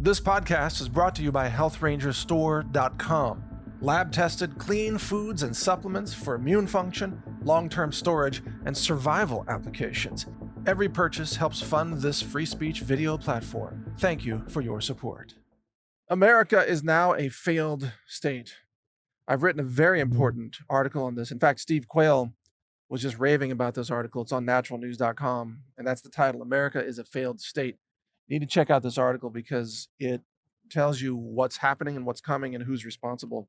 This podcast is brought to you by HealthRangerStore.com. Lab-tested, clean foods and supplements for immune function, long-term storage, and survival applications. Every purchase helps fund this free speech video platform. Thank you for your support. America is now a failed state. I've written a very important article on this. In fact, Steve Quayle was just raving about this article. It's on NaturalNews.com, and that's the title, America is a Failed State. You need to check out this article because it tells you what's happening and what's coming and who's responsible.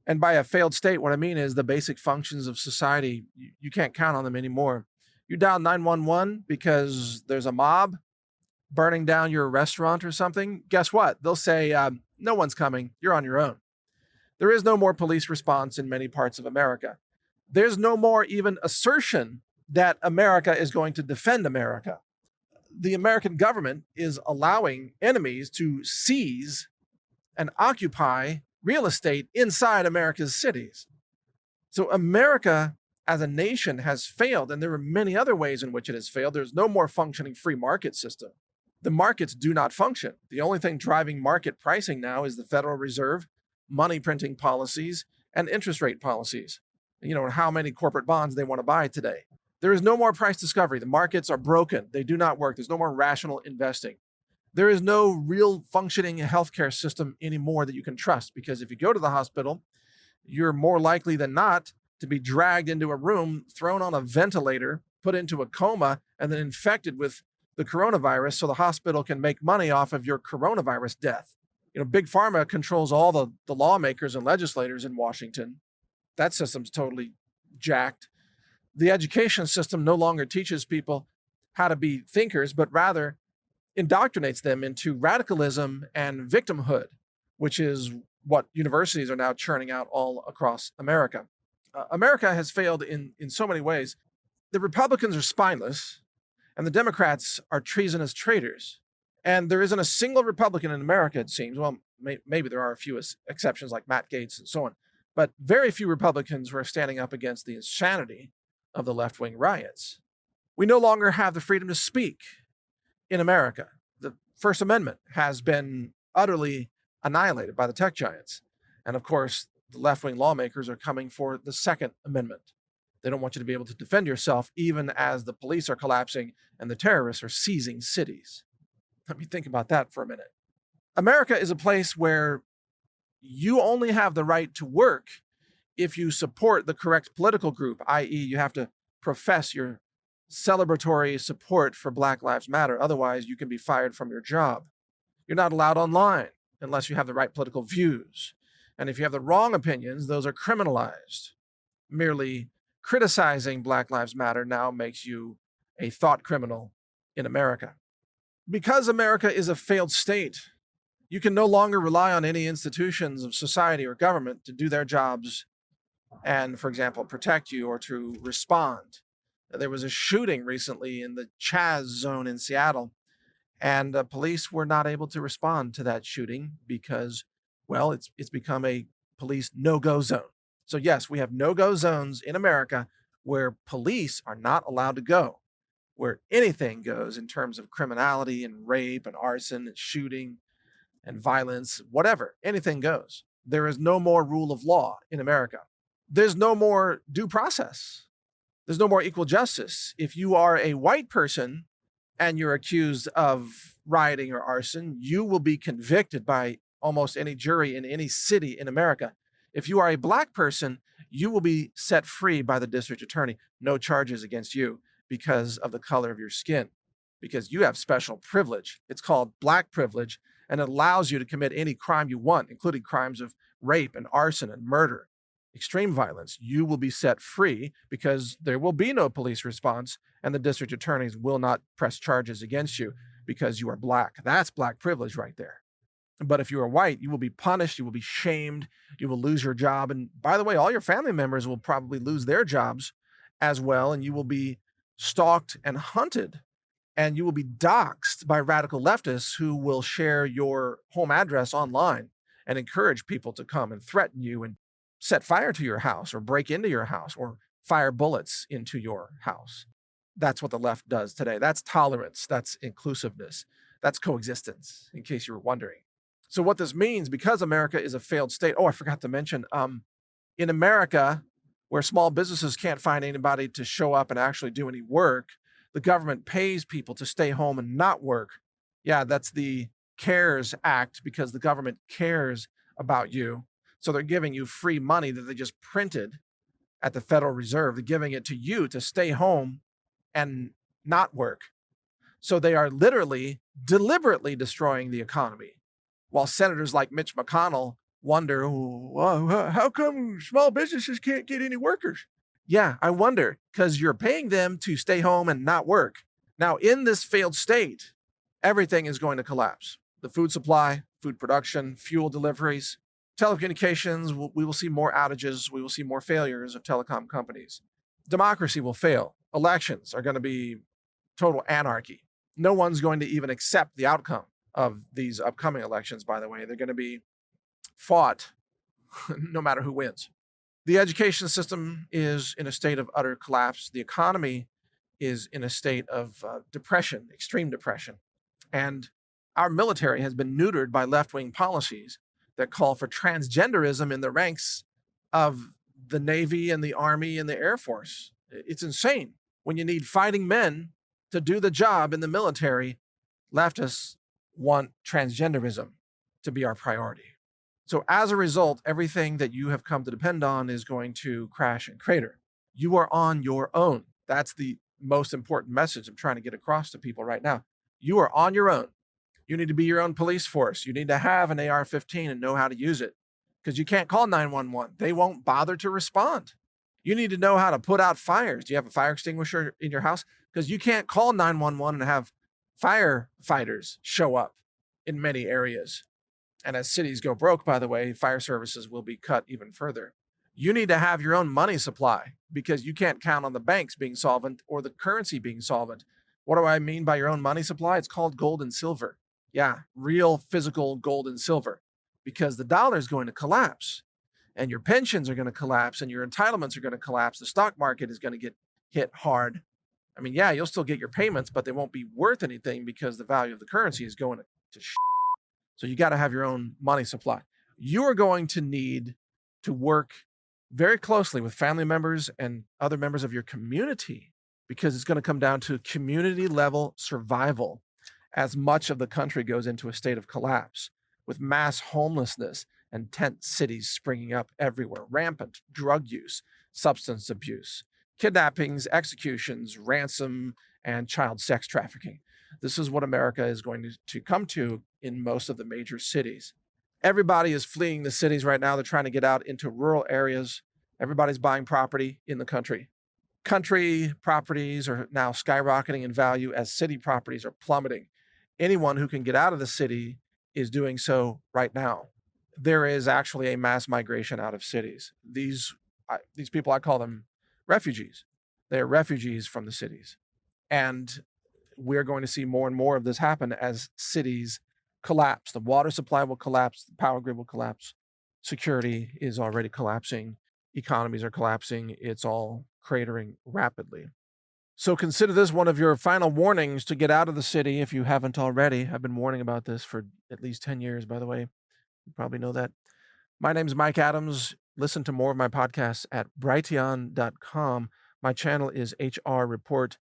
And by a failed state, what I mean is the basic functions of society, you can't count on them anymore. You dial 911 because there's a mob burning down your restaurant or something. Guess what? They'll say, no one's coming. You're on your own. There is no more police response in many parts of America. There's no more even assertion that America is going to defend America. The American government is allowing enemies to seize and occupy real estate inside America's cities. So America as a nation has failed, and there are many other ways in which it has failed. There's no more functioning free market system. The markets do not function. The only thing driving market pricing now is the Federal Reserve, money printing policies, and interest rate policies. You know, how many corporate bonds they want to buy today. There is no more price discovery. The markets are broken. They do not work. There's no more rational investing. There is no real functioning healthcare system anymore that you can trust, because if you go to the hospital, you're more likely than not to be dragged into a room, thrown on a ventilator, put into a coma, and then infected with the coronavirus so the hospital can make money off of your coronavirus death. You know, Big Pharma controls all the lawmakers and legislators in Washington. That system's totally jacked. The education system no longer teaches people how to be thinkers, but rather indoctrinates them into radicalism and victimhood, which is what universities are now churning out all across America. America has failed in so many ways. The Republicans are spineless, and the Democrats are treasonous traitors. And there isn't a single Republican in America, it seems. Well, maybe there are a few exceptions like Matt Gaetz and so on, but very few Republicans who are standing up against the insanity of the left-wing riots. We no longer have the freedom to speak in America. The First Amendment has been utterly annihilated by the tech giants. And of course, the left-wing lawmakers are coming for the Second Amendment. They don't want you to be able to defend yourself even as the police are collapsing and the terrorists are seizing cities. Let me think about that for a minute. America is a place where you only have the right to work if you support the correct political group, i.e. you have to profess your celebratory support for Black Lives Matter. Otherwise, you can be fired from your job. You're not allowed online unless you have the right political views. And if you have the wrong opinions, those are criminalized. Merely criticizing Black Lives Matter now makes you a thought criminal in America. Because America is a failed state, you can no longer rely on any institutions of society or government to do their jobs and, for example, protect you or to respond. There was a shooting recently in the Chaz zone in Seattle, and police were not able to respond to that shooting because, well, it's become a police no-go zone. So yes, we have no-go zones in America where police are not allowed to go, where anything goes in terms of criminality and rape and arson and shooting and violence, whatever, anything goes. There is no more rule of law in America. There's no more due process. There's no more equal justice. If you are a white person and you're accused of rioting or arson, you will be convicted by almost any jury in any city in America. If you are a Black person, you will be set free by the district attorney. No charges against you because of the color of your skin, because you have special privilege. It's called Black privilege, and it allows you to commit any crime you want, including crimes of rape and arson and murder. Extreme violence. You will be set free because there will be no police response and the district attorneys will not press charges against you because you are Black. That's Black privilege right there. But if you are white, you will be punished, you will be shamed, you will lose your job. And by the way, all your family members will probably lose their jobs as well, and you will be stalked and hunted, and you will be doxxed by radical leftists who will share your home address online and encourage people to come and threaten you and set fire to your house or break into your house or fire bullets into your house. That's what the left does today. That's tolerance. That's inclusiveness. That's coexistence, in case you were wondering. So what this means, because America is a failed state, I forgot to mention, in America, where small businesses can't find anybody to show up and actually do any work, the government pays people to stay home and not work. Yeah, that's the CARES Act, because the government cares about you. So they're giving you free money that they just printed at the Federal Reserve. They're giving it to you to stay home and not work. So they are literally, deliberately destroying the economy. While senators like Mitch McConnell wonder, well, how come small businesses can't get any workers? Yeah, I wonder, because you're paying them to stay home and not work. Now, in this failed state, everything is going to collapse. The food supply, food production, fuel deliveries, telecommunications, we will see more outages. We will see more failures of telecom companies. Democracy will fail. Elections are going to be total anarchy. No one's going to even accept the outcome of these upcoming elections, by the way. They're going to be fought no matter who wins. The education system is in a state of utter collapse. The economy is in a state of depression, extreme depression. And our military has been neutered by left-wing policies that call for transgenderism in the ranks of the Navy and the Army and the Air Force. It's insane. When you need fighting men to do the job in the military, leftists want transgenderism to be our priority. So as a result, everything that you have come to depend on is going to crash and crater. You are on your own. That's the most important message I'm trying to get across to people right now. You are on your own. You need to be your own police force. You need to have an AR-15 and know how to use it, because you can't call 911. They won't bother to respond. You need to know how to put out fires. Do you have a fire extinguisher in your house? Because you can't call 911 and have firefighters show up in many areas. And as cities go broke, by the way, fire services will be cut even further. You need to have your own money supply, because you can't count on the banks being solvent or the currency being solvent. What do I mean by your own money supply? It's called gold and silver. Yeah, real physical gold and silver, because the dollar is going to collapse and your pensions are going to collapse and your entitlements are going to collapse. The stock market is going to get hit hard. I mean, yeah, you'll still get your payments, but they won't be worth anything because the value of the currency is going to shit. So you got to have your own money supply. You are going to need to work very closely with family members and other members of your community, because it's going to come down to community level survival as much of the country goes into a state of collapse, with mass homelessness and tent cities springing up everywhere, rampant drug use, substance abuse, kidnappings, executions, ransom, and child sex trafficking. This is what America is going to come to in most of the major cities. Everybody is fleeing the cities right now. They're trying to get out into rural areas. Everybody's buying property in the country. Country properties are now skyrocketing in value as city properties are plummeting. Anyone who can get out of the city is doing so right now. There is actually a mass migration out of cities. These people, I call them refugees. They are refugees from the cities. And we're going to see more and more of this happen as cities collapse. The water supply will collapse. The power grid will collapse. Security is already collapsing. Economies are collapsing. It's all cratering rapidly. So consider this one of your final warnings to get out of the city if you haven't already. I've been warning about this for at least 10 years, by the way. You probably know that. My name is Mike Adams. Listen to more of my podcasts at brighteon.com. My channel is HR Report.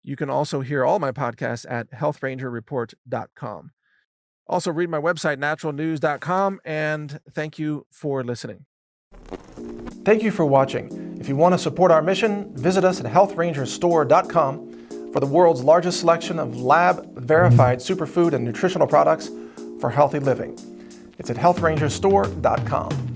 You can also hear all my podcasts at healthrangerreport.com. Also read my website, naturalnews.com, and thank you for listening. Thank you for watching. If you want to support our mission, visit us at healthrangerstore.com for the world's largest selection of lab-verified superfood and nutritional products for healthy living. It's at healthrangerstore.com.